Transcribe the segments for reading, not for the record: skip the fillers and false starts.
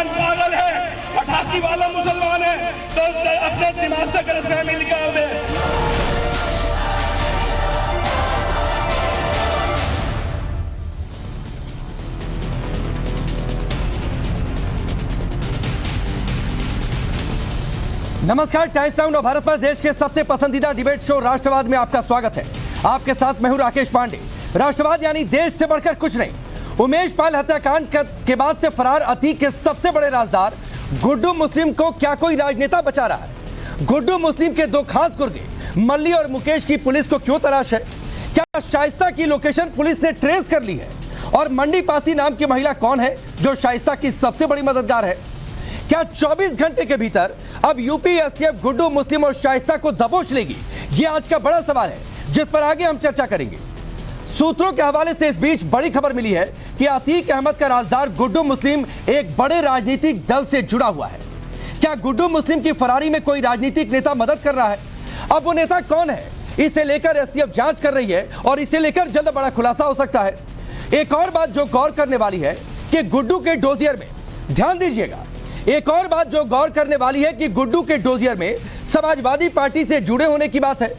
मुसलमान पागल है, 88 वाला मुसलमान है तो उससे अपने दिमाग से गलतफहमी निकाल दे। नमस्कार, टाइम्स नाउ भारत पर देश के सबसे पसंदीदा डिबेट शो राष्ट्रवाद में आपका स्वागत है। आपके साथ मैं हूं राकेश पांडे। राष्ट्रवाद यानी देश से बढ़कर कुछ नहीं। उमेश पाल हत्याकांड के बाद से फरार अतीक के सबसे बड़े राजदार गुड्डू मुस्लिम को क्या कोई राजनेता बचा रहा है? गुड्डू मुस्लिम के दो खास गुर्गे मल्ली और मुकेश की पुलिस को क्यों तलाश है? क्या शाइस्ता की लोकेशन पुलिस ने ट्रेस कर ली है? और मंडी पासी नाम की महिला कौन है जो शाइस्ता की सबसे बड़ी मददगार है? क्या 24 घंटे के भीतर अब यूपी एसटीएफ गुड्डू मुस्लिम और शाइस्ता को दबोच लेगी? ये आज का बड़ा सवाल है जिस पर आगे हम चर्चा करेंगे। सूत्रों के हवाले से इस बीच बड़ी खबर मिली है कि अतीक अहमद का राजदार गुड्डू मुस्लिम एक बड़े राजनीतिक दल से जुड़ा हुआ है। क्या गुड्डू मुस्लिम की फरारी में कोई राजनीतिक नेता मदद कर रहा है? अब वो नेता कौन है, इसे लेकर एसटीएफ जांच कर रही है और इसे लेकर जल्द बड़ा खुलासा हो सकता है। एक और बात जो गौर करने वाली है कि गुड्डू के डोजियर में, ध्यान दीजिएगा, एक और बात जो गौर करने वाली है कि गुड्डू के डोजियर में समाजवादी पार्टी से जुड़े होने की बात है।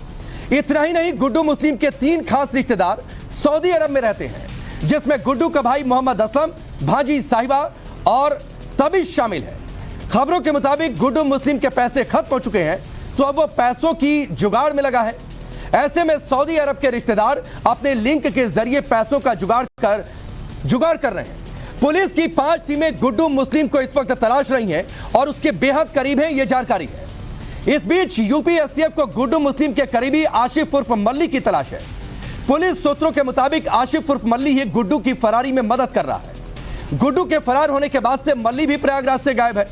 इतना ही नहीं, गुड्डू मुस्लिम के 3 खास रिश्तेदार सऊदी अरब में रहते हैं, जिसमें गुड्डू का भाई मोहम्मद असलम, भांजी साहिबा और तबिश शामिल है। खबरों के मुताबिक गुड्डू मुस्लिम के पैसे खत्म हो चुके हैं, तो अब वो पैसों की जुगाड़ में लगा है। ऐसे में सऊदी अरब के रिश्तेदार अपने लिंक के जरिए पैसों का जुगाड़ कर रहे हैं। पुलिस की 5 टीमें गुड्डू मुस्लिम को इस वक्त तलाश रही हैं और उसके बेहद करीब है, यह जानकारी है। इस बीच यूपी एसटीएफ को गुड्डू मुस्लिम के करीबी आशिफ उर्फ मल्ली की तलाश है। पुलिस सूत्रों के मुताबिक आशिफ उर्फ मल्ली ही गुड्डू की फरारी में मदद कर रहा है। गुड्डू के फरार होने के बाद से मल्ली भी प्रयागराज से गायब है।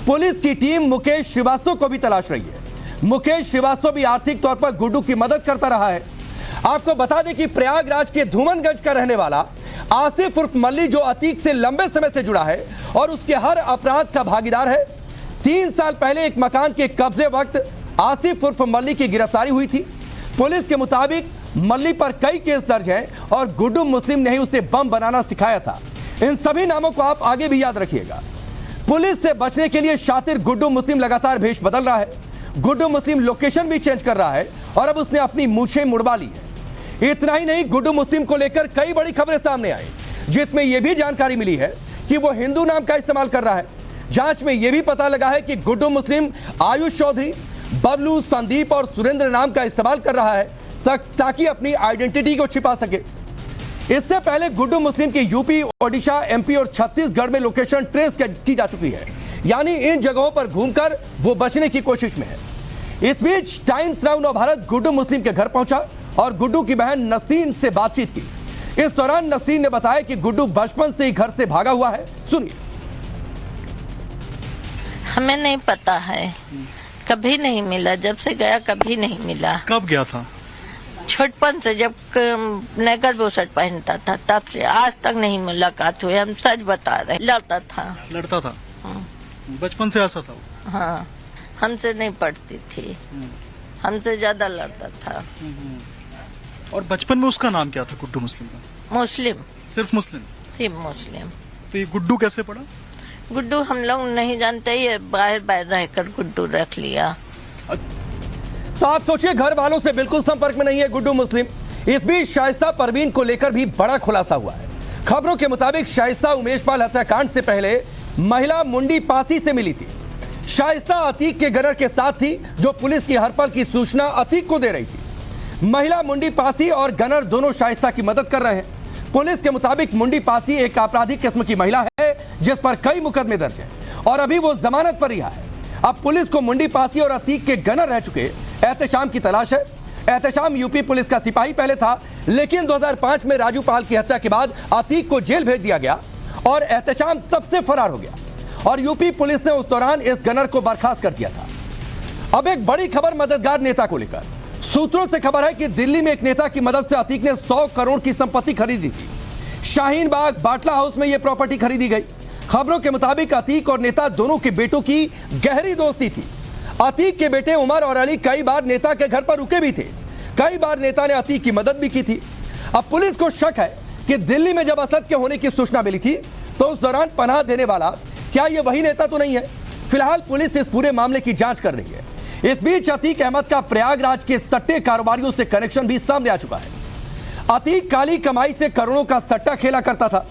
पुलिस की टीम मुकेश श्रीवास्तव को भी तलाश रही है। मुकेश श्रीवास्तव भी आर्थिक तौर पर गुड्डू की मदद करता रहा है। आपको बता दें कि प्रयागराज के धूमनगंज का रहने वाला आसिफ उर्फ मल्ली, जो अतीक से लंबे समय से जुड़ा है और उसके हर अपराध का भागीदार है। 3 साल पहले एक मकान के कब्जे वक्त आसिफ उर्फ मल्ली की गिरफ्तारी हुई थी। पुलिस के मुताबिक मल्ली पर कई केस दर्ज हैं और गुड्डू मुस्लिम ने ही उसे बम बनाना सिखाया था। इन सभी नामों को आप आगे भी याद रखिएगा। पुलिस से बचने के लिए शातिर गुड्डू मुस्लिम लगातार भेष बदल रहा है। गुड्डू मुस्लिम लोकेशन भी चेंज कर रहा है और अब उसने अपनी मूछें मुड़वा ली है। इतना ही नहीं, गुड्डू मुस्लिम को लेकर कई बड़ी खबरें सामने आई, जिसमें यह भी जानकारी मिली है कि वो हिंदू नाम का इस्तेमाल कर रहा है। जांच में यह भी पता लगा है कि गुड्डू मुस्लिम आयुष चौधरी, बबलू, संदीप और सुरेंद्र नाम का इस्तेमाल कर रहा है ताकि अपनी आइडेंटिटी को छिपा सके। इससे पहले गुड्डू मुस्लिम की यूपी, ओडिशा, एमपी और छत्तीसगढ़ में लोकेशन ट्रेस की जा चुकी है, यानी इन जगहों पर घूमकर वो बचने की कोशिश में है। इस बीच टाइम्स नाउ भारत गुड्डू मुस्लिम के घर पहुंचा और गुड्डू की बहन नसीन से बातचीत की। इस दौरान नसीन ने बताया कि गुड्डू बचपन से ही घर से भागा हुआ है। सुनिए। हमें नहीं पता है, कभी नहीं मिला, जब से गया कभी नहीं मिला। कब गया था? छोटपन से, जब नेकर बोसट पहनता था तब से आज तक नहीं मुलाकात हुई। हम सच बता रहे, लड़ता था। बचपन से ऐसा था वो? हाँ, हमसे नहीं पढ़ती थी, हमसे ज्यादा लड़ता था। और बचपन में उसका नाम क्या था गुड्डू मुस्लिम का? मुस्लिम। सिर्फ मुस्लिम? सिर्फ मुस्लिम। तो ये गुड्डू कैसे पड़ा? गुड्डू हम लोग नहीं जानते, ये बाहर रहकर गुड्डू रख लिया। तो आप सोचिए, घर वालों से बिल्कुल संपर्क में नहीं है गुड्डू मुस्लिम। इस बीच शाइस्ता परवीन को लेकर भी बड़ा खुलासा हुआ है। खबरों के मुताबिक शाइस्ता उमेश पाल हत्याकांड से पहले महिला मुंडी पासी से मिली थी। शाइस्ता अतीक के गनर के साथ थी, जो पुलिस की हर पल की सूचना अतीक को दे रही थी। महिला मुंडी पासी और गनर दोनों शाइस्ता की मदद कर रहे हैं। पुलिस के मुताबिक मुंडी पासी एक आपराधिक किस्म की महिला है जिस पर कई मुकदमे दर्ज हैं और अभी वो जमानत पर रिहा है। अब पुलिस को मुंडी पासी और अतीक के गनर रह चुके एहतेशाम की तलाश है। एहतेशाम यूपी पुलिस का सिपाही पहले था, लेकिन 2005 में राजू पाल की हत्या के बाद अतीक को जेल भेज दिया गया और एहतेशाम तब से फरार हो गया और यूपी पुलिस ने उस दौरान इस गनर को बर्खास्त कर दिया था। अब एक बड़ी खबर मददगार नेता को लेकर। सूत्रों से खबर है कि दिल्ली में एक नेता की मदद से अतीक ने 100 करोड़ की संपत्ति खरीदी थी। शाहीन बाग बाटला हाउस में यह प्रॉपर्टी खरीदी गई। खबरों के मुताबिक अतीक और नेता दोनों के बेटों की गहरी दोस्ती थी। अतीक के बेटे उमर और अली कई बार नेता के घर पर रुके भी थे। कई बार नेता ने अतीक की मदद भी की थी। अब पुलिस को शक है कि दिल्ली में जब असद के होने की सूचना मिली थी तो उस दौरान पनाह देने वाला क्या यह वही नेता तो नहीं है? फिलहाल पुलिस इस पूरे मामले की जांच कर रही है। इस बीच अतीक अहमद का प्रयागराज के सट्टे कारोबारियों से कनेक्शन भी सामने आ चुका है। अतीक काली कमाई से करोड़ों का सट्टा खेला करता था।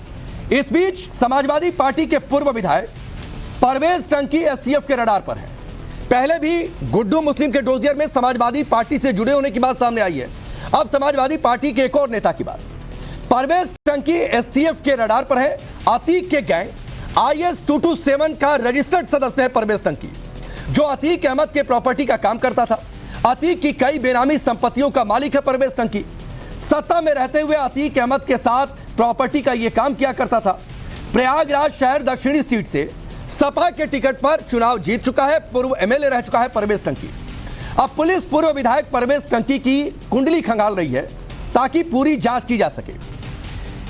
इस बीच समाजवादी पार्टी के पूर्व विधायक परवेज टंकी एसटीएफ के रडार पर है। पहले भी गुड्डू मुस्लिम के डोजियर में समाजवादी पार्टी से जुड़े होने की बात सामने आई है। अब समाजवादी पार्टी के एक और नेता की बात। परवेज टंकी एसटीएफ के रडार पर है। अतीक के गैंग IS 227 का रजिस्टर्ड सदस्य है परवेज टंकी, जो अतीक अहमद के प्रॉपर्टी का काम करता था। अतीक की कई बेनामी संपत्तियों का मालिक है परवेज टंकी। सत्ता में रहते हुए अतीक अहमद के साथ प्रॉपर्टी का यह काम किया करता था। प्रयागराज शहर दक्षिणी सीट से सपा के टिकट पर चुनाव जीत चुका है। पूर्व MLA रह चुका है परवेज टंकी। अब पुलिस पूर्व विधायक परवेज टंकी की कुंडली खंगाल रही है ताकि पूरी जांच की जा सके।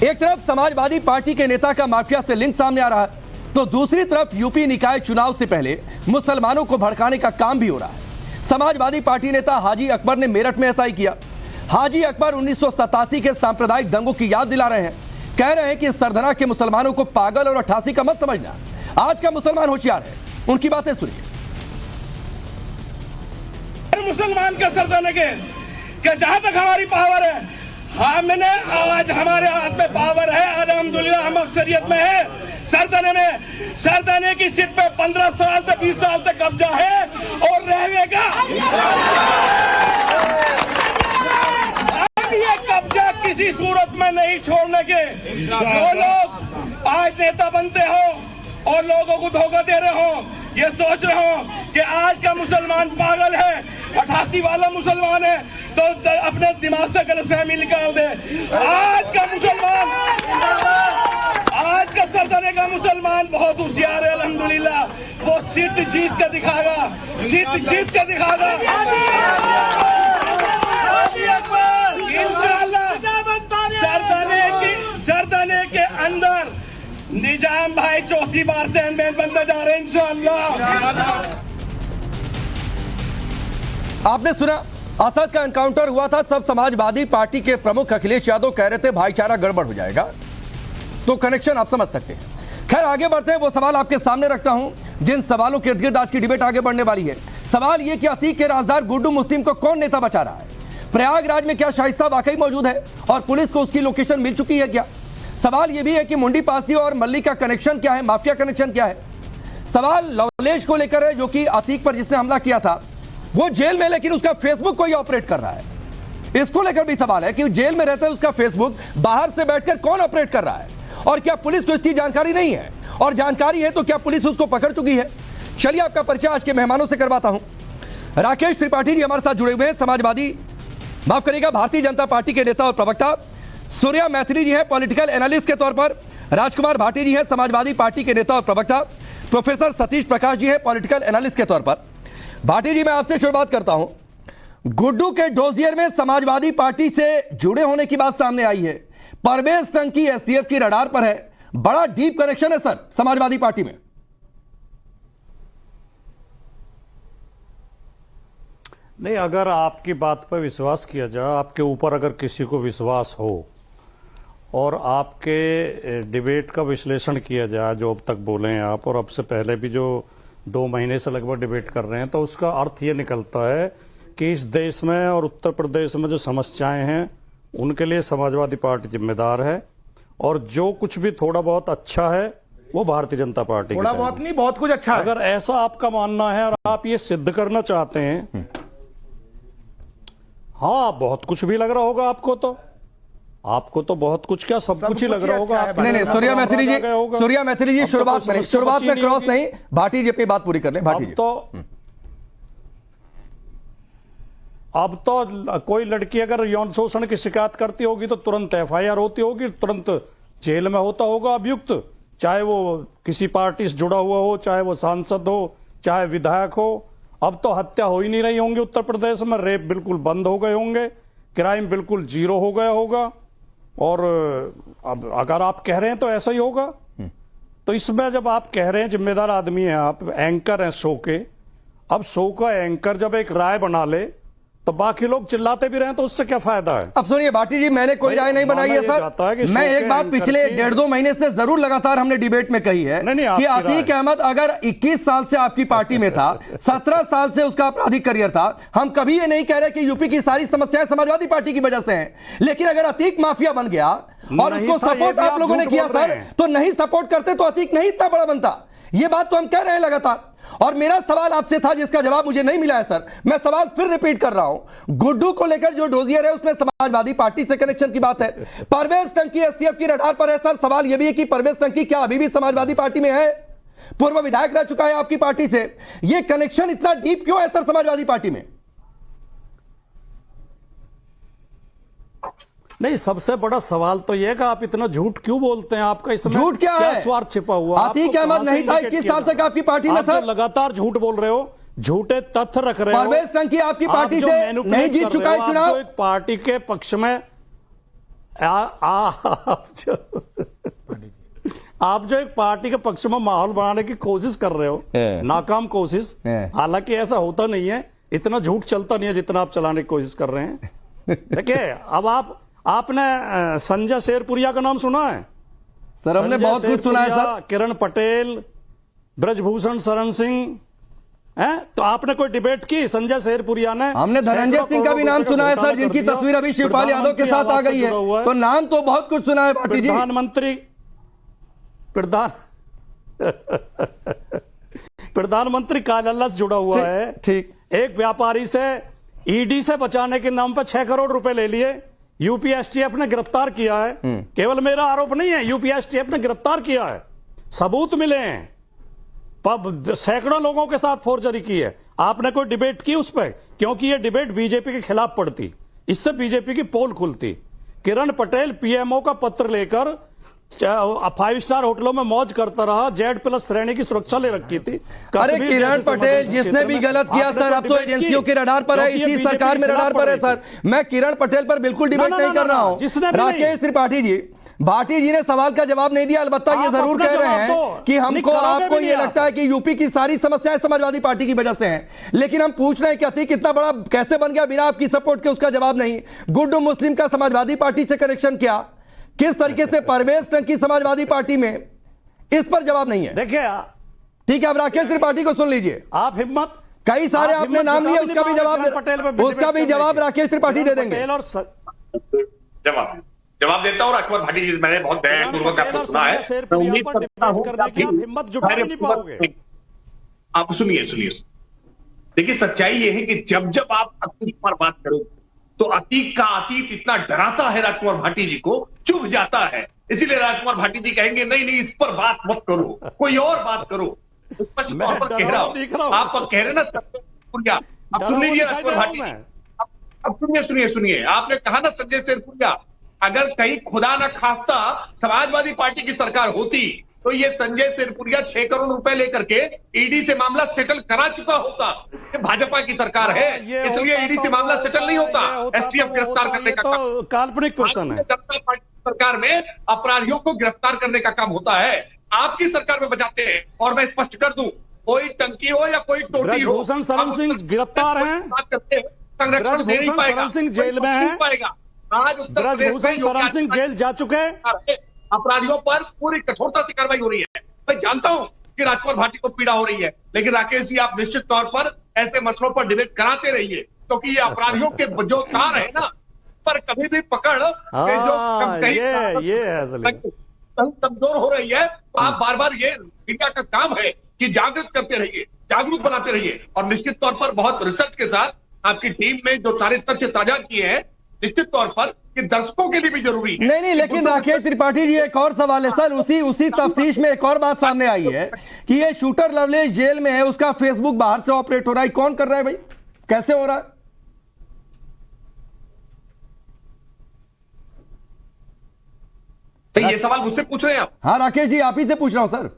एक तरफ समाजवादी पार्टी के नेता का माफिया से लिंक सामने आ रहा है, तो दूसरी तरफ यूपी निकाय चुनाव से पहले मुसलमानों को भड़काने का काम भी हो रहा है। समाजवादी पार्टी नेता हाजी अकबर ने मेरठ में ऐसा ही किया। हाजी अकबर 1987 के सांप्रदायिक दंगों की याद दिला रहे हैं। कह रहे हैं कि सरधना के मुसलमानों को पागल और 88 का मत समझना, आज का मुसलमान होशियार है। उनकी बातें सुनिए। मुसलमान के सरदाने के जहां तक हमारी पावर है, हमने आज हमारे हाथ में पावर है। अल्हम्दुलिल्लाह हम अक्सरियत में है। सरदाने की सीट पे 15 साल से 20 साल से कब्जा है और रहेगा। ये कब्जा किसी सूरत में नहीं छोड़ने के। जो लोग आज नेता बनते हो और लोगों को धोखा दे रहे हो, ये सोच रहे हो कि आज का मुसलमान पागल है, 88 वाला मुसलमान है, तो अपने दिमाग से गलतफहमी निकाल दे। आज का मुसलमान, आज का सरदारे का मुसलमान बहुत होशियार है। अल्हम्दुलिल्लाह वो सीट जीत कर दिखाएगा, सीट जीत कर दिखाएगा इंशाअल्लाह। सरदाने के अंदर निजाम भाई चौथी बार चेयरमैन बनते जा रहे हैं इंशाअल्लाह। आपने सुना, असद का एनकाउंटर हुआ था। सब समाजवादी पार्टी के प्रमुख अखिलेश यादव कह रहे थे भाईचारा गड़बड़ हो जाएगा, तो कनेक्शन आप समझ सकते हैं। खैर आगे बढ़ते हैं। वो सवाल आपके सामने रखता हूं जिन सवालों के इर्द गिर्द आज की डिबेट आगे बढ़ने वाली है। सवाल यह कि अतीक के राजदार गुड्डू मुस्लिम को कौन नेता बचा रहा है? प्रयागराज में क्या शाइस्ता वाकई मौजूद है और पुलिस को उसकी लोकेशन मिल चुकी है क्या? सवाल यह भी है कि मुंडी पासी और मल्ली का कनेक्शन क्या है, माफिया कनेक्शन क्या है? सवाल लवलेश को लेकर है, जो कि अतीक पर जिसने हमला किया था वो जेल में, लेकिन उसका फेसबुक कोई ऑपरेट कर रहा है। इसको लेकर भी सवाल है कि जेल में रहता है उसका फेसबुक बाहर से बैठकर कौन ऑपरेट कर रहा है, और क्या पुलिस को इसकी जानकारी नहीं है? और जानकारी है तो क्या पुलिस उसको पकड़ चुकी है? चलिए आपका परिचय आज के मेहमानों से करवाता हूं। राकेश त्रिपाठी जी हमारे साथ जुड़े हुए हैं, समाजवादी, माफ करिएगा, भारतीय जनता पार्टी के नेता और प्रवक्ता। सूर्या मैथिली जी हैं, पॉलिटिकल एनालिस्ट के तौर पर। राजकुमार भाटी जी हैं, समाजवादी पार्टी के नेता और प्रवक्ता। प्रोफेसर सतीश प्रकाश जी हैं, पॉलिटिकल एनालिस्ट के तौर पर। भाटी जी, मैं आपसे शुरुआत करता हूं। गुड्डू के डोजियर में समाजवादी पार्टी से जुड़े होने की बात सामने आई है। परवेज टंकी एसटीएफ की रडार पर है। बड़ा डीप कनेक्शन है सर समाजवादी पार्टी में। नहीं, अगर आपकी बात पर विश्वास किया जाए, आपके ऊपर अगर किसी को विश्वास हो और आपके डिबेट का विश्लेषण किया जाए, जो अब तक बोले हैं आप और अब से पहले भी जो 2 महीने से लगभग डिबेट कर रहे हैं, तो उसका अर्थ ये निकलता है कि इस देश में और उत्तर प्रदेश में जो समस्याएं हैं उनके लिए समाजवादी पार्टी जिम्मेदार है, और जो कुछ भी थोड़ा बहुत अच्छा है वो भारतीय जनता पार्टी। थोड़ा बहुत नहीं, बहुत कुछ अच्छा है। अगर ऐसा आपका मानना है और आप ये सिद्ध करना चाहते हैं, हाँ, बहुत कुछ भी लग रहा होगा आपको तो बहुत कुछ, क्या सब कुछ ही लग रहा होगा। नहीं, सूर्या मैथिली जी शुरुआत में क्रॉस नहीं। भाटी जी अपनी बात पूरी कर लें। भाटी जी, अब तो कोई लड़की अगर यौन शोषण की शिकायत करती होगी तो तुरंत FIR होती होगी, तुरंत जेल में होता होगा अभियुक्त, चाहे वो किसी पार्टी से जुड़ा हुआ हो, चाहे वो सांसद हो, चाहे विधायक हो। अब तो हत्या हो ही नहीं रही होंगी उत्तर प्रदेश में, रेप बिल्कुल बंद हो गए होंगे, क्राइम बिल्कुल 0 हो गया होगा। और अब अगर आप कह रहे हैं तो ऐसा ही होगा। तो इसमें जब आप कह रहे हैं जिम्मेदार आदमी हैं आप, एंकर हैं शो के, अब शो का एंकर जब एक राय बना ले तो बाकी लोग चिल्लाते भी रहे तो उससे क्या फायदा है? अब सुनिए भाटी जी, मैंने कोई राय नहीं बनाई है सर। मैं एक बात पिछले 1.5-2 महीने से जरूर लगातार हमने डिबेट में कही है कि अतीक अहमद अगर 21 साल से आपकी पार्टी में था, 17 साल से उसका आपराधिक करियर था, हम कभी ये नहीं कह रहे कि यूपी की सारी समस्याएं समाजवादी पार्टी की वजह से हैं, लेकिन अगर अतीक माफिया बन गया और उसको सपोर्ट आप लोगों ने किया सर, तो नहीं सपोर्ट करते तो अतीक नहीं इतना बड़ा बनता। ये बात तो हम कह रहे हैं लगातार। और मेरा सवाल आपसे था जिसका जवाब मुझे नहीं मिला है सर, मैं सवाल फिर रिपीट कर रहा हूं। गुड्डू को लेकर जो डोजियर है उसमें समाजवादी पार्टी से कनेक्शन की बात है। परवेज टंकी एसटीएफ की रडार पर है सर। सवाल यह भी है कि परवेज टंकी क्या अभी भी समाजवादी पार्टी में है? पूर्व विधायक रह चुका है आपकी पार्टी से। यह कनेक्शन इतना डीप क्यों है सर समाजवादी पार्टी में? नहीं, सबसे बड़ा सवाल तो यह है कि आप इतना झूठ क्यों बोलते हैं? आपका इसमें झूठ क्या है? स्वार्थ छिपा हुआ? अतीक अहमद नहीं था 21 साल तक आपकी पार्टी में सर। लगातार झूठ बोल रहे हो, झूठे तथ्य रख रहे हो। परवेज टंकी आपकी पार्टी से नहीं जीत चुका है चुनाव। एक पार्टी के पक्ष में आप जो एक पार्टी के पक्ष में माहौल बनाने की कोशिश कर रहे हो, नाकाम कोशिश। हालांकि ऐसा होता नहीं है, इतना झूठ चलता नहीं है जितना आप चलाने की कोशिश कर रहे हैं। देखिए, अब आपने संजय शेरपुरिया का नाम सुना है? सर हमने बहुत कुछ सुना है सर। किरण पटेल, ब्रजभूषण शरण सिंह, हैं? तो आपने कोई डिबेट की संजय शेरपुरिया ने? हमने धनंजय सिंह का भी नाम सुना है सर, जिनकी तस्वीर अभी शिवपाल यादव के साथ आ गई है। तो नाम तो बहुत कुछ सुना है भाटी जी। प्रधानमंत्री कार्यालय से जुड़ा हुआ है। ठीक। एक व्यापारी से ईडी से बचाने के नाम पर 6 करोड़ रुपए ले लिए, यूपीएसटीएफ ने गिरफ्तार किया है। केवल मेरा आरोप नहीं है, यूपीएसटीएफ ने गिरफ्तार किया है, सबूत मिले हैं। सैकड़ों लोगों के साथ फोर्जरी की है। आपने कोई डिबेट की उस पर? क्योंकि यह डिबेट बीजेपी के खिलाफ पड़ती, इससे बीजेपी की पोल खुलती। किरण पटेल पीएमओ का पत्र लेकर 5 स्टार होटलों में मौज करता रहा, Z+ श्रेणी की सुरक्षा ले रखी थी। अरे किरण पटेल जिसने भी गलत किया सर, अब तो एजेंसियों के रडार पर है, इसी सरकार में रडार पर है सर। मैं किरण पटेल पर बिल्कुल डिबेट नहीं कर रहा हूं। राकेश त्रिपाठी जी, भाटी जी ने सवाल का जवाब नहीं दिया। अलबत्ता ये जरूर कह रहे हैं कि हमको, आपको ये लगता है कि यूपी की सारी समस्याएं समाजवादी पार्टी की वजह से हैं, लेकिन हम पूछ रहे हैं कि अतीक कितना बड़ा कैसे बन गया बिना आपकी सपोर्ट के? उसका जवाब नहीं। गुड्डू मुस्लिम का समाजवादी पार्टी से कनेक्शन क्या, किस तरीके से परवेज टंकी समाजवादी पार्टी में, इस पर जवाब नहीं है। देखिए, ठीक है, अब राकेश त्रिपाठी को सुन लीजिए। आप हिम्मत, कई सारे आपने नाम लिए, उसका भी जवाब राकेश त्रिपाठी दे देंगे। जवाब देता हूँ राजकुमार भाटी जी, मैंने बहुत दयापूर्वक आपको सुना है। मैं उम्मीद करता हूँ कि हिम्मत जुटा नहीं पाओगे। आप सुनिए, देखिए सच्चाई ये है कि जब आप अतीक पर बात करोगे तो अतीक का अतीत इतना डराता है राजकुमार भाटी जी को, चुभ जाता है। इसीलिए राजकुमार भाटी जी कहेंगे नहीं इस पर बात मत करो, कोई और बात करो। स्पष्ट तौर पर कह रहा हूं, आप कह रहे ना शेरपुरिया। अब सुन लीजिए राजकुमार भाटी जी, अब सुनिए, आपने कहा ना संजय शेरपुरिया, अगर कहीं खुदा ना खास्ता समाजवादी पार्टी की सरकार होती तो ये संजय शेरपुरिया 6 करोड़ रुपए लेकर के ईडी से मामला सेटल करा चुका होता। ये भाजपा की सरकार है, इसलिए ईडी से मामला सेटल नहीं होता। एसटीएफ गिरफ्तार करने का काम काल्पनिक क्वेश्चन है। जनता पार्टी सरकार में अपराधियों को गिरफ्तार करने का काम होता है, आपकी सरकार में बचाते हैं। और मैं स्पष्ट कर दूं, कोई टंकी हो या कोई टोटी हो, ब्रजभूषण शरण सिंह गिरफ्तार हैं, बात करते हैं, संरक्षण दे नहीं पाएगा, शरण सिंह जेल में है, आज उत्तर प्रदेश में शरण सिंह जेल जा चुके हैं। अपराधियों पर पूरी कठोरता से कार्रवाई हो रही है। मैं जानता हूं कि राजकुमार भाटी को पीड़ा हो रही है, लेकिन राकेश जी आप निश्चित तौर पर ऐसे मसलों पर डिबेट कराते रहिए, क्योंकि ये अपराधियों के जो तार है ना, पर कभी भी पकड़ के जो कमजोर हो रही है, तो आप बार बार, ये मीडिया का काम है कि जागृत करते रहिए, जागरूक बनाते रहिए। और निश्चित तौर पर बहुत रिसर्च के साथ आपकी टीम ने जो सारे तथ्य ताजा किए हैं, निश्चित तौर पर कि दर्शकों के लिए भी जरूरी है। नहीं, लेकिन राकेश त्रिपाठी जी एक और सवाल है सर। उसी तफ्तीश में एक और बात सामने आई है कि ये शूटर लवलेश जेल में है, उसका फेसबुक बाहर से ऑपरेट हो रहा है। कौन कर रहा है भाई, कैसे हो रहा है? नहीं, ये सवाल मुझसे पूछ रहे हैं आप? हाँ राकेश जी, आप ही से पूछ रहा हूं सर।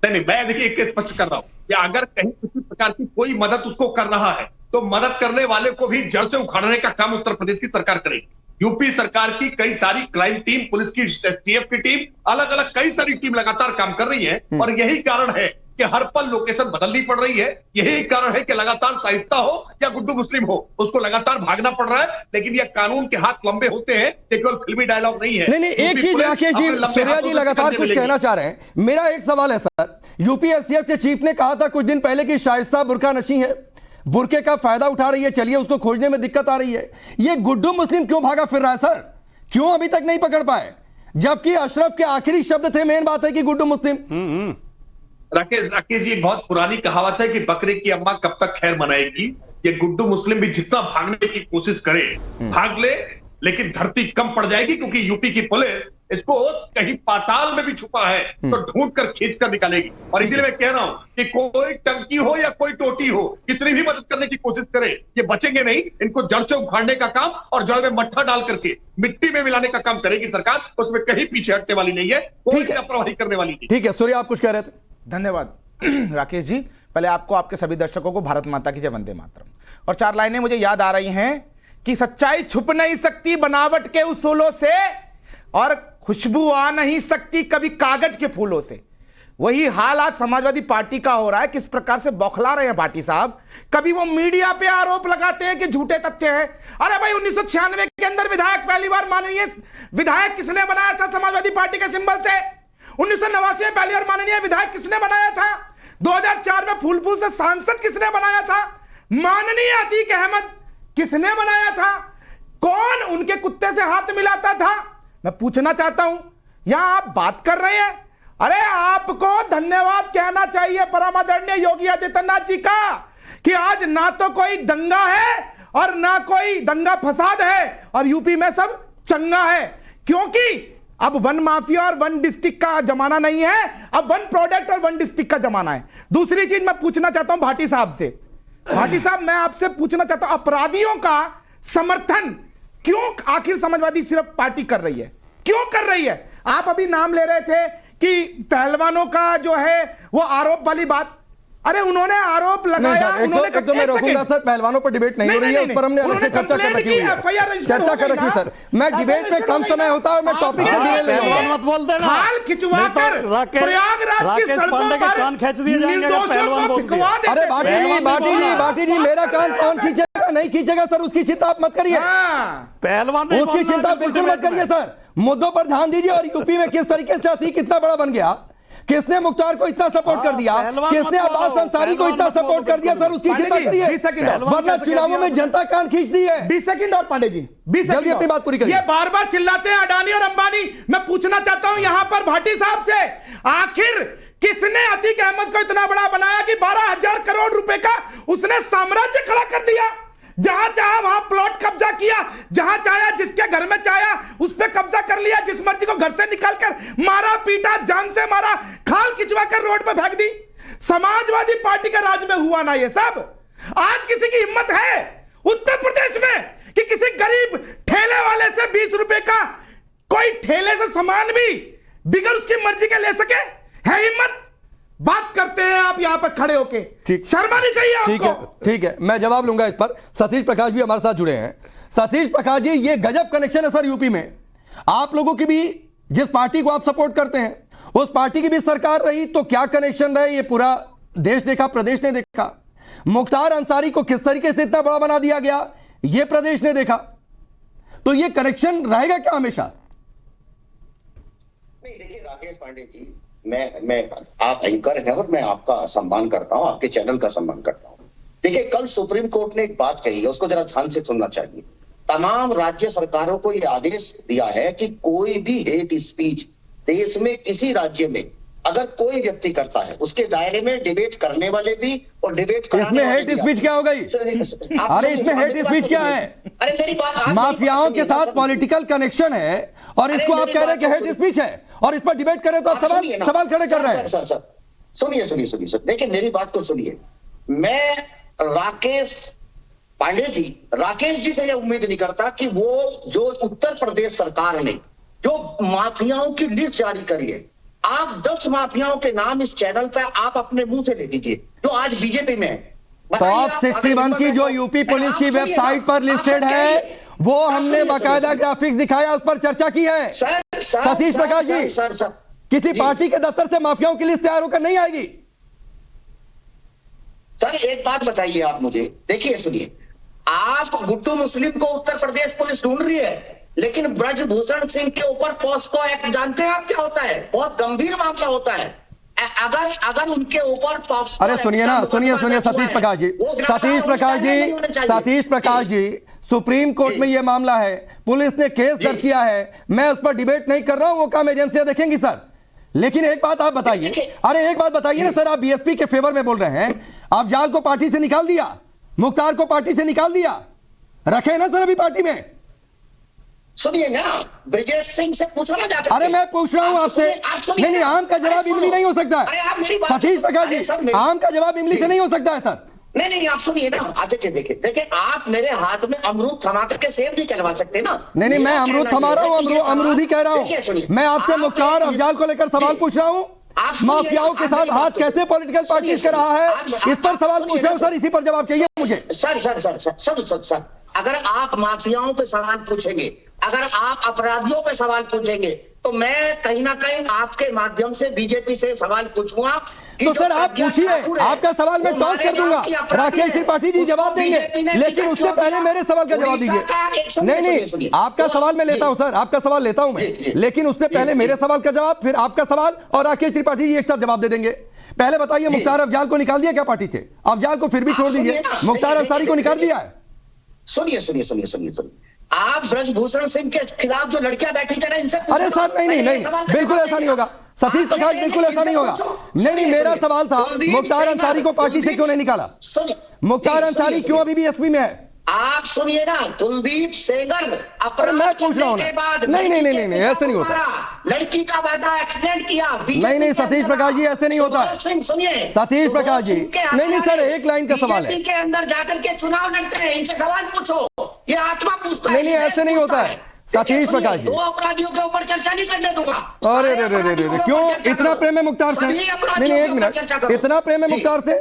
नहीं, मैं देखिए एक स्पष्ट कर रहा हूं कि अगर कहीं किसी प्रकार की कोई मदद उसको कर रहा है तो मदद करने वाले को भी जड़ से उखाड़ने का काम उत्तर प्रदेश की सरकार करेगी। यूपी सरकार की कई सारी क्राइम टीम, पुलिस की, एसटीएफ की टीम, अलग अलग कई सारी टीम लगातार काम कर रही है। और यही कारण है कि हर पल लोकेशन बदलनी पड़ रही है। यही कारण है कि लगातार शाइस्ता हो या गुड्डू मुस्लिम हो, उसको लगातार भागना पड़ रहा है। लेकिन ये कानून के हाथ लंबे होते हैं, ये केवल फिल्मी डायलॉग नहीं है। नहीं, एक चीज राकेश जी, सूर्या जी लगातार कुछ कहना चाह रहे हैं। मेरा एक सवाल है सर, यूपीएससीएफ के चीफ ने कहा था कुछ दिन पहले कि शाइस्ता बुर्का नशी है, बुरके का फायदा उठा रही है, चलिए उसको खोजने में दिक्कत आ रही है। ये गुड्डू मुस्लिम क्यों भागा फिर रहा है सर? क्यों अभी तक नहीं पकड़ पाए, जबकि अशरफ के आखिरी शब्द थे, मेन बात है कि गुड्डू मुस्लिम। राकेश जी, बहुत पुरानी कहावत है कि बकरे की अम्मा कब तक खैर मनाएगी। ये गुड्डू मुस्लिम भी जितना भागने की कोशिश करे भाग ले, लेकिन धरती कम पड़ जाएगी, क्योंकि यूपी की पुलिस इसको कहीं पाताल में भी छुपा है तो ढूंढ कर खींच कर निकालेगी। और इसीलिए मैं कह रहा हूं कि कोई टंकी हो या कोई टोटी हो, कितनी भी मदद करने की कोशिश करे, ये बचेंगे नहीं। इनको जड़ से उखाड़ने का काम और जड़ में मट्ठा डाल करके मिट्टी में मिलाने का काम करेगी सरकार। उसमें कहीं पीछे हटने वाली नहीं है, कोई लापरवाही करने वाली नहीं। ठीक है सूर्य, आप कुछ कह रहे थे? धन्यवाद राकेश जी। पहले आपको, आपके सभी दर्शकों को भारत माता की जय, वंदे मातरम। और 4 लाइनें मुझे याद आ रही हैं कि सच्चाई छुप नहीं सकती बनावट के उसूलों से, और खुशबू आ नहीं सकती कभी कागज के फूलों से। वही हाल आज समाजवादी पार्टी का हो रहा है। किस प्रकार से बौखला रहे हैं पार्टी साहब। कभी वो मीडिया पे आरोप लगाते हैं कि झूठे तथ्य हैं। अरे भाई, 1996 के अंदर विधायक पहली बार माननीय विधायक किसने बनाया था समाजवादी पार्टी के सिंबल से? 1989 में पहली बार माननीय विधायक किसने बनाया था? 2004 में फूलपुर से सांसद किसने बनाया था? माननीय अतीक अहमद किसने बनाया था? कौन उनके कुत्ते से हाथ मिलाता था? मैं पूछना चाहता हूं, यहां आप बात कर रहे हैं। अरे आपको धन्यवाद कहना चाहिए परमादरणीय योगी आदित्यनाथ जी का, कि आज ना तो कोई दंगा है और ना कोई दंगा फसाद है, और यूपी में सब चंगा है। क्योंकि अब वन माफिया और वन डिस्ट्रिक्ट का जमाना नहीं है, अब वन प्रोडक्ट और वन डिस्ट्रिक्ट का जमाना है। दूसरी चीज मैं पूछना चाहता हूं भाटी साहब से। भाटी साहब, मैं आपसे पूछना चाहता हूं, अपराधियों का समर्थन क्यों आखिर समाजवादी सिर्फ पार्टी कर रही है? क्यों कर रही है? आप अभी नाम ले रहे थे कि पहलवानों का जो है वो आरोप वाली बात। अरे उन्होंने आरोप लगाया, उन्होंने तो मैं रोकूंगा सर, पहलवानों पर डिबेट नहीं हो रही है, उस पर हमने अलग से चर्चा कर रखी है, चर्चा कर रखी सर। मैं डिबेट में कम समय होता है, मैं टॉपिक से डिबेट ले रहा हूं। मत बोल देना, हाल खिंचवाकर प्रयागराज की सड़कों पर कान खींच दिए जाएंगे अगर पहलवान बोल दिया। अरे बाटी जी मेरा कान कौन खींचेगा? नहीं खींचेगा सर, उसकी चिंता आप मत करिए, पहलवान उसकी चिंता बिल्कुल मत करिए सर। मुद्दों पर ध्यान दीजिए। और यूपी में किस तरीके से अतीक कितना बड़ा बन गया, किसने मुख्तार को इतना सपोर्ट कर दिया, किसने अब्बास अंसारी को इतना सपोर्ट कर दिया, सर उसकी चिंता करिए, वरना चुनावों में जनता कान खींचती है। 20 सेकंड और पांडे जी, 20 जल्दी अपनी बात पूरी करिए। ये बार बार चिल्लाते हैं अडानी और अंबानी। मैं पूछना चाहता हूं यहां पर भाटी साहब से, आखिर किसने अतीक अहमद को इतना बड़ा बनाया कि 12,000 करोड़ रुपए का उसने साम्राज्य खड़ा कर दिया? जहां चाहा वहां प्लॉट कब्जा किया, जहां चाहा जिसके घर में चाहा उस पे कब्जा कर लिया, जिस मर्जी को घर से निकालकर मारा पीटा, जान से मारा, खाल खिंचवा कर रोड पे फेंक दी। समाजवादी पार्टी के राज में हुआ ना ये सब? आज किसी की हिम्मत है उत्तर प्रदेश में कि किसी गरीब ठेले वाले से 20 रुपए का कोई ठेले से सामान भी बिगर उसकी मर्जी के ले सके? है हिम्मत? बात करते हैं आप यहां पर खड़े होके, शर्मा नहीं चाहिए आपको। ठीक है, मैं जवाब लूंगा इस पर। सतीश प्रकाश भी हमारे साथ जुड़े हैं। सतीश प्रकाश जी, ये गजब कनेक्शन है सर यूपी में। आप लोगों की भी, जिस पार्टी को आप सपोर्ट करते हैं उस पार्टी की भी सरकार रही, तो क्या कनेक्शन रहे ये पूरा देश देखा, प्रदेश ने देखा। मुख्तार अंसारी को किस तरीके से इतना बड़ा बना दिया गया ये प्रदेश ने देखा। तो ये कनेक्शन रहेगा क्या हमेशा? नहीं, देखिए राकेश पांडे जी, मैं आप एंकर हैं और मैं आपका सम्मान करता हूं, आपके चैनल का सम्मान करता हूं। देखिए, कल सुप्रीम कोर्ट ने एक बात कही है, उसको जरा ध्यान से सुनना चाहिए। तमाम राज्य सरकारों को यह आदेश दिया है कि कोई भी हेट स्पीच देश में किसी राज्य में अगर कोई व्यक्ति करता है, उसके दायरे में डिबेट करने वाले भी और डिबेट इसमें हेट स्पीच क्या हो गई? अरे इसमें हेट स्पीच क्या है? अरे मेरी बात, माफियाओं के साथ पॉलिटिकल कनेक्शन है और इसको आप कह रहे हैं कि हेट स्पीच है, और इस पर डिबेट करें तो आप सवाल खड़े कर रहे हैं। सुनिए, देखिए मेरी बात तो सुनिए। मैं राकेश जी से यह उम्मीद नहीं करता कि वो जो उत्तर प्रदेश सरकार ने जो माफियाओं की लिस्ट जारी करी है, आप 10 माफियाओं के नाम इस चैनल पे आप अपने मुंह से ले लीजिए जो आज बीजेपी में है। टॉप 61 की जो यूपी पुलिस की वेबसाइट पर लिस्टेड है, वो हमने बाकायदा ग्राफिक्स दिखाया, उस पर चर्चा की है। सतीश प्रकाश जी, किसी पार्टी के दफ्तर से माफियाओं की लिस्ट तैयार होकर नहीं आएगी। सर एक बात बताइए आप मुझे, देखिए सुनिए, आप गुड्डू मुस्लिम को उत्तर प्रदेश पुलिस ढूंढ रही है, लेकिन ब्रजभूषण सिंह के ऊपर पॉस्को एक्ट जानते हैं आप क्या होता है? बहुत गंभीर मामला होता है। अगर उनके ऊपर पॉस्को, अरे सुनिए ना, सुनिए सतीश प्रकाश जी, सतीश प्रकाश जी, सुप्रीम कोर्ट में यह मामला है, पुलिस ने केस दर्ज किया है, मैं उस पर डिबेट नहीं कर रहा हूं, वो काम एजेंसियां देखेंगी सर। लेकिन एक बात आप बताइए, अरे एक बात बताइए ना सर, आप बीएसपी के फेवर में बोल रहे हैं, अफजाल को पार्टी से निकाल दिया, मुख्तार को पार्टी से निकाल दिया, रखे ना सर अभी पार्टी में। सुनिए ना, ब्रजेश सिंह से पूछो ना जाकर। अरे मैं पूछ रहा हूं आपसे, नहीं, आम का जवाब इमली नहीं हो सकता है सतीश प्रकाश जी, आम का जवाब इमली से नहीं हो सकता है सर। नहीं आप सुनिए ना, देखिए आप मेरे हाथ में अमरूद थमा करके सेब नहीं करवा सकते ना। नहीं मैं अमरूद थमा रहा हूँ, अमरूद ही कह रहा हूँ। मैं आपसे मुख्तार अफजाल को लेकर सवाल पूछ रहा हूँ, माफियाओं के साथ हाथ कैसे पॉलिटिकल पार्टी कर रहा है, इस पर सवाल पूछ रहा हूँ सर, इसी पर जवाब चाहिए मुझे। सर अगर आप माफियाओं पे सवाल पूछेंगे, अगर आप अपराधियों पे सवाल पूछेंगे, तो मैं कहीं ना कहीं आपके माध्यम से बीजेपी से सवाल पूछूंगा। तो सर आप पूछिए, आपका सवाल मैं टॉस कर दूंगा, राकेश त्रिपाठी जी जवाब देंगे, लेकिन उससे पहले मेरे सवाल का जवाब दीजिए। नहीं आपका सवाल मैं लेता हूं सर, आपका सवाल लेता हूं मैं, लेकिन उससे पहले मेरे सवाल का जवाब, फिर आपका सवाल, और राकेश त्रिपाठी जी एक साथ जवाब दे देंगे। पहले बताइए, मुख्तार अफजाल को निकाल दिया क्या पार्टी से? अफजाल को फिर भी छोड़ दीजिए, मुख्तार अंसारी को निकाल दिया है। सुनिए, आप ब्रजभूषण सिंह के खिलाफ जो लड़कियां बैठी थी ना, इनसे अरे सर नहीं, बिल्कुल ऐसा नहीं होगा सतीश प्रकाश, बिल्कुल ऐसा नहीं होगा। नहीं मेरा सवाल था, मुख्तार अंसारी को पार्टी से क्यों नहीं निकाला? मुख्तार अंसारी क्यों अभी भी एसपी में है? आप सुनिए ना, कुलदीप सेंगर मैं पूछ रहा हूँ ना, नहीं ऐसे नहीं होता, लड़की का वादा एक्सीडेंट किया। नहीं सतीश प्रकाश जी ऐसे नहीं होता है, सुनिए सतीश प्रकाश जी, नहीं सर एक लाइन का सवाल है, के अंदर जाकर के चुनाव लड़ते हैं, इनसे सवाल पूछो, ये आत्मा पूछता है। नहीं ऐसे नहीं होता है सतीश प्रकाश जी, दो अपराधियों के ऊपर चर्चा नहीं करने दूंगा। अरे क्यों इतना प्रेम है मुख्तार से? नहीं एक मिनट, इतना प्रेम है मुख्तार से,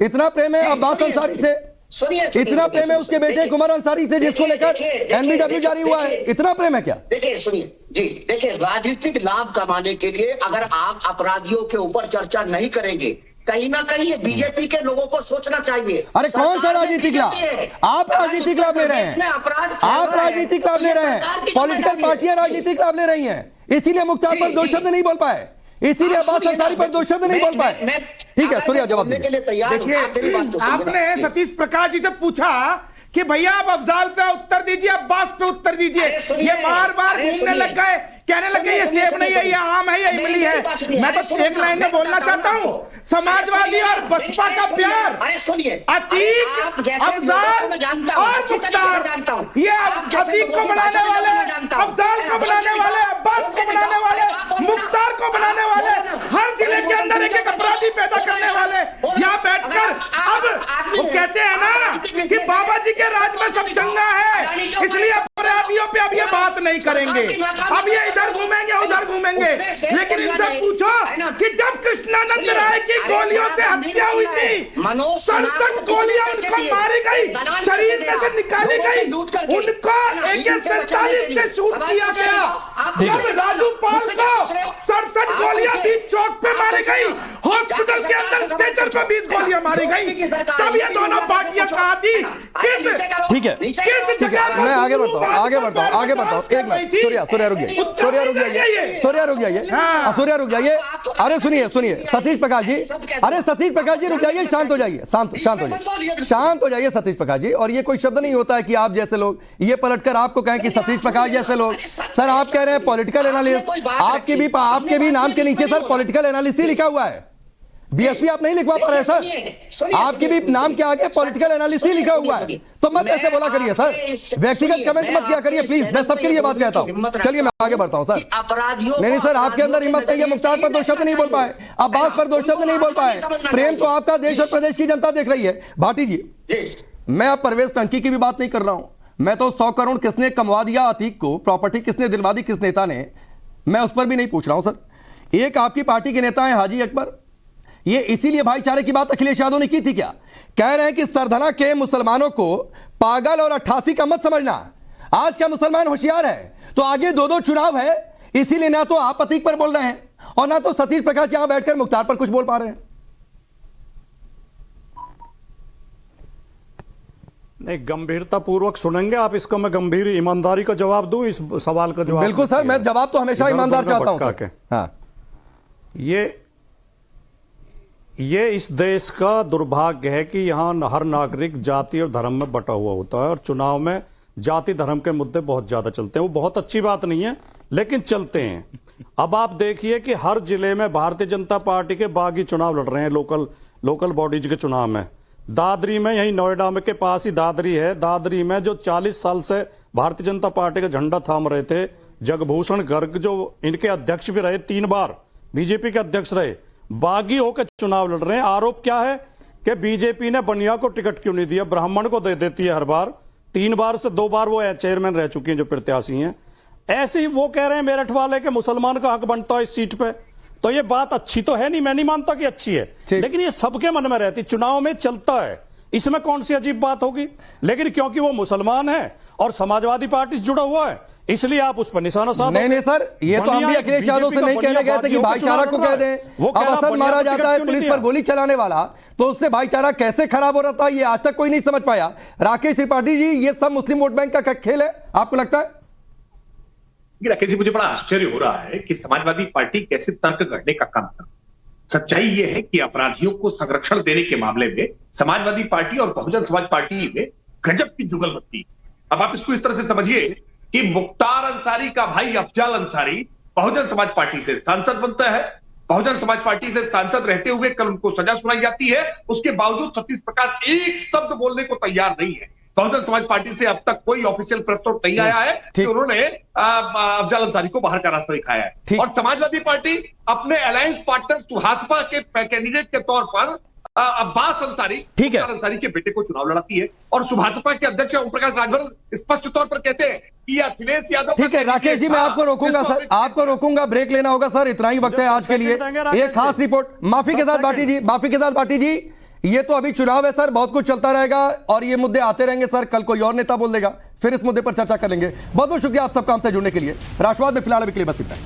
इतना प्रेम है अब्बास अंसारी से, इतना प्रेम है उसके बेटे कुमार अंसारी से, जिसको लेकर एनबीडब्ल्यू जारी हुआ है, इतना प्रेम है क्या? देखिए राजनीतिक लाभ कमाने के लिए अगर आप अपराधियों के ऊपर चर्चा नहीं करेंगे, कहीं ना कहीं ये बीजेपी के लोगों को सोचना चाहिए। अरे कौन सा राजनीतिक लाभ? आप राजनीतिक लाभ ले रहे हैं, आप राजनीतिक लाभ ले रहे हैं, पॉलिटिकल पार्टियां राजनीतिक लाभ ले रही हैं, इसीलिए मुख्तार पर दो शब्द नहीं बोल पाए, इसीलिए अब्बास अंसारी पर दो शब्द नहीं बोल पाए। ठीक है सूर्या जवाब देखिए, आपने सतीश प्रकाश जी से पूछा कि भैया आप अफजाल पे उत्तर दीजिए, अब्बास पे उत्तर दीजिए, ये बार बार घूमने लग गए, कहने लगे ये सेब नहीं है, ये आम है, ये इमली है। मैं तो एक लाइन में बोलना चाहता हूँ, समाजवादी और बसपा का प्यार, अतीक, अफजाल और मुख्तार, ये अतीक को बनाने वाले, अफजाल को बनाने वाले, अब्बास को बनाने वाले, मुख्तार को बनाने वाले, हर जिले के अंदर एक एक अपराधी पैदा करने वाले यहाँ बैठकर, अब वो कहते हैं ना कि बाबा जी के राज में सब चंगा है, इसलिए अपराधियों पे अब ये बात नहीं करेंगे, अब ये इधर घूमेंगे उधर घूमेंगे। लेकिन इनसे पूछो कि जब कृष्णानंद राय की गोलियों से हत्या हुई थी, 67 गोलियां उनको मारी गई, शरीर में से निकाली गई, उनको AK-47 से शूट किया गया। जब राजू पाल को 67 गोलियां बीच चौक पे मारी गई, हॉस्पिटल के अंदर स्ट्रेचर पे 20 गोलियां मारी गई, तब ये दोनों पार्टियां कहा थी ठीक है, मैं आगे बढ़ता हूँ, एक मिनट सूर्या रुक जाइए, अरे सुनिए सतीश प्रकाश जी, अरे सतीश प्रकाश जी रुक जाइए, शांत हो जाइए सतीश प्रकाश जी। और ये कोई शब्द नहीं होता है कि आप जैसे लोग ये पलटकर आपको कहें कि सतीश प्रकाश जैसे लोग, सर आप कह रहे हैं पॉलिटिकल एनालिस्ट, आपके भी नाम के नीचे सर पॉलिटिकल एनालिस्ट ही लिखा हुआ है, बीएसपी आप नहीं लिखवा पा रहे सर, आपके भी नाम के आगे पॉलिटिकल एनालिस्ट ही लिखा हुआ है, तो मत ऐसे बोला करिए सर, व्यक्तिगत कमेंट मत किया करिए प्लीज, मैं सबके लिए बात कहता हूँ। चलिए मैं आगे बढ़ता हूँ सर। नहीं सर आपके अंदर हिम्मत नहीं है, मुख्तार पर दो शब्द नहीं बोल पाए, अब्बास पर दो शब्द नहीं बोल पाए, प्रेम तो आपका देश और प्रदेश की जनता देख रही है। भाटी जी मैं अब परवेज टंकी की भी बात नहीं कर रहा हूं, मैं तो 100 करोड़ किसने कमवा दिया अतीक को, प्रॉपर्टी किसने दिलवा दी किस नेता ने, मैं उस पर भी नहीं पूछ रहा हूं सर। एक आपकी पार्टी के नेता है हाजी अकबर, ये इसीलिए भाईचारे की बात अखिलेश यादव ने की थी क्या? कह रहे हैं कि सरधना के मुसलमानों को पागल और 88 का मत समझना, आज का मुसलमान होशियार है, तो आगे 2 चुनाव है, इसीलिए ना तो आप अतीक पर बोल रहे हैं और ना तो सतीश प्रकाश यहां बैठकर मुख्तार पर कुछ बोल पा रहे हैं। नहीं, गंभीरता पूर्वक सुनेंगे आप इसका? मैं गंभीर ईमानदारी का जवाब दूं इस सवाल का जवाब? बिल्कुल सर, मैं जवाब तो हमेशा ईमानदार चाहता हूं सर। हाँ, ये इस देश का दुर्भाग्य है कि यहां हर नागरिक जाति और धर्म में बटा हुआ होता है और चुनाव में जाति धर्म के मुद्दे बहुत ज्यादा चलते हैं। वो बहुत अच्छी बात नहीं है, लेकिन चलते हैं। अब आप देखिए कि हर जिले में भारतीय जनता पार्टी के बागी चुनाव लड़ रहे हैं, लोकल बॉडीज के चुनाव में। दादरी में, यही नोएडा में के पास ही दादरी है, दादरी में जो 40 साल से भारतीय जनता पार्टी का झंडा थाम रहे थे, जगभूषण गर्ग जो इनके अध्यक्ष भी रहे, 3 बार बीजेपी के अध्यक्ष रहे, बागी होकर चुनाव लड़ रहे हैं। आरोप क्या है कि बीजेपी ने बनिया को टिकट क्यों नहीं दिया, ब्राह्मण को दे देती है हर बार। 3 बार से 2 बार वो चेयरमैन रह चुकी हैं जो प्रत्याशी हैं। ऐसे ही वो कह रहे हैं मेरठ वाले के मुसलमान का हक बनता है इस सीट पे। तो ये बात अच्छी तो है नहीं, मैं नहीं मानता कि अच्छी है, लेकिन ये सबके मन में रहती, चुनाव में चलता है, इसमें कौन सी अजीब बात होगी। लेकिन क्योंकि वो मुसलमान है और समाजवादी पार्टी से जुड़ा हुआ है, इसलिए आप उस पर निशाना साधोगे। नहीं सर, ये तो हम भी अखिलेश यादव से नहीं कहने गए थे कि भाईचारा को कह दें। अब असद मारा जाता है, पुलिस पर गोली चलाने वाला, तो उससे भाईचारा कैसे खराब हो रहा था, ये आज तक कोई नहीं समझ पाया। राकेश त्रिपाठी जी, ये सब मुस्लिम वोट बैंक का खेल है, आपको लगता है? राकेश जी, मुझे बड़ा आश्चर्य हो रहा है कि समाजवादी पार्टी कैसे तर्क गढ़ने का काम कर। सच्चाई यह है कि अपराधियों को संरक्षण देने के मामले में समाजवादी पार्टी और बहुजन समाज पार्टी में गजब की जुगलबंदी। अब आप इसको इस तरह से समझिए कि मुख्तार अंसारी का भाई अफजल अंसारी बहुजन समाज पार्टी से सांसद बनता है। बहुजन समाज पार्टी से सांसद रहते हुए कल उनको सजा सुनाई जाती है, उसके बावजूद सतीश प्रकाश एक शब्द बोलने को तैयार नहीं है। बहुजन समाज पार्टी से अब तक कोई ऑफिशियल प्रेस नोट नहीं आया है कि उन्होंने अफजल अंसारी को बाहर का रास्ता दिखाया है। और समाजवादी पार्टी अपने अलायंस पार्टनर सुहासपा के कैंडिडेट के तौर पर अब्बास अंसारी, अंसारी के बेटे को चुनाव लड़ाती है। और सुभाषपा के अध्यक्ष ओम प्रकाश राजभर स्पष्ट तौर पर कहते हैं कि अखिलेश यादव। ठीक है राकेश जी, मैं आपको रोकूंगा सर, आपको रोकूंगा, ब्रेक लेना होगा सर, इतना ही वक्त है आज के लिए। एक खास रिपोर्ट माफी के साथ भाटी जी, ये तो अभी चुनाव है सर, बहुत कुछ चलता रहेगा और ये मुद्दे आते रहेंगे सर। कल कोई और नेता बोल देगा, फिर इस मुद्दे पर चर्चा करेंगे। बहुत बहुत शुक्रिया आप सबका हमसे जुड़ने के लिए। राष्ट्रवाद में फिलहाल अभी के लिए बस इतना है।